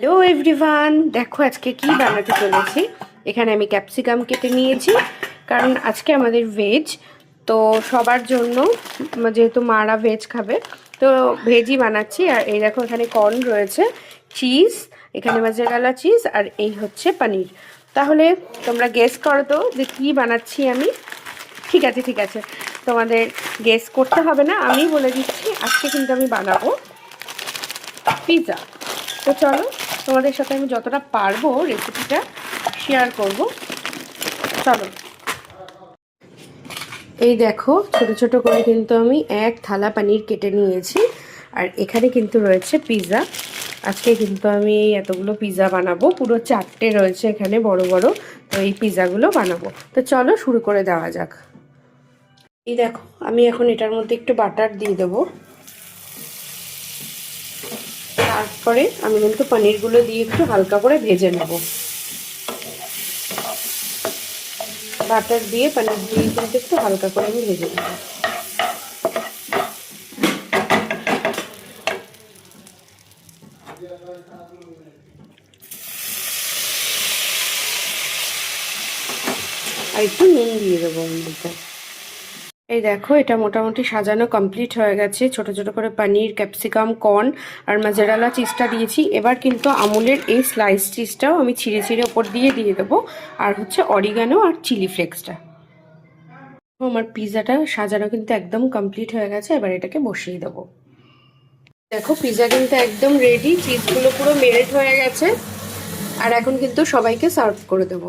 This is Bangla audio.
হ্যালো এভরিওয়ান, দেখো আজকে কি বানাতে চলেছি। এখানে আমি ক্যাপসিকাম কেটে নিয়েছি, কারণ আজকে আমাদের ভেজ। তো সবার জন্য, যেহেতু মারা ভেজ খাবে, তো ভেজই বানাচ্ছি। আর এই দেখো এখানে কর্ন রয়েছে, চিজ, এখানে মোজ্জারেলা চিজ, আর এই হচ্ছে পনির। তাহলে তোমরা গেস করো তো যে কী বানাচ্ছি আমি। ঠিক আছে ঠিক আছে, তোমাদের গেস করতে হবে না, আমি বলে দিচ্ছি। আজকে কিন্তু আমি বানাবো পিৎজা। তো চলো, তোমাদের সাথে আমি যতটা পারবো রেসিপিটা শেয়ার করব। চলো, এই দেখো ছোট ছোট করে কিন্তু আমি এক থালা পনির কেটে নিয়েছি। আর এখানে কিন্তু রয়েছে পিৎজা। আজকে কিন্তু আমি এই এতগুলো পিৎজা বানাবো, পুরো 4টে রয়েছে এখানে বড় বড়। তো এই পিৎজাগুলো বানাবো। তো চলো শুরু করে দেওয়া যাক। এই দেখো, আমি এখন এটার মধ্যে একটু বাটার দিয়ে দেবো। তারপরে আমি কিন্তু পনিরগুলো দিয়ে একটু হালকা করে ভেজে নেব। বাটার দিয়ে পনির দিয়ে কিন্তু একটু হালকা করে আমি ভেজে নেব। আর একটু নুন দিয়ে দেবো ওর মধ্যে। এই দেখো, এটা মোটামুটি সাজানো কমপ্লিট হয়ে গেছে। ছোট ছোট করে পনির, ক্যাপসিকাম, কর্ন আর মোজ্জারেলা চিজটা দিয়েছি। এবার কিন্তু আমুলের এই স্লাইস চিজটাও আমি ছিঁড়ে ছিঁড়ে ওপর দিয়ে দেবো। আর হচ্ছে অরিগানো আর চিলি ফ্লেক্সটা। আমার পিৎজাটা সাজানো কিন্তু একদম কমপ্লিট হয়ে গেছে। এবার এটাকে বসিয়ে দেবো। দেখো, পিৎজা কিন্তু একদম রেডি, চিজগুলো পুরো মেল্ট হয়ে গেছে। আর এখন কিন্তু সবাইকে সার্ভ করে দেবো।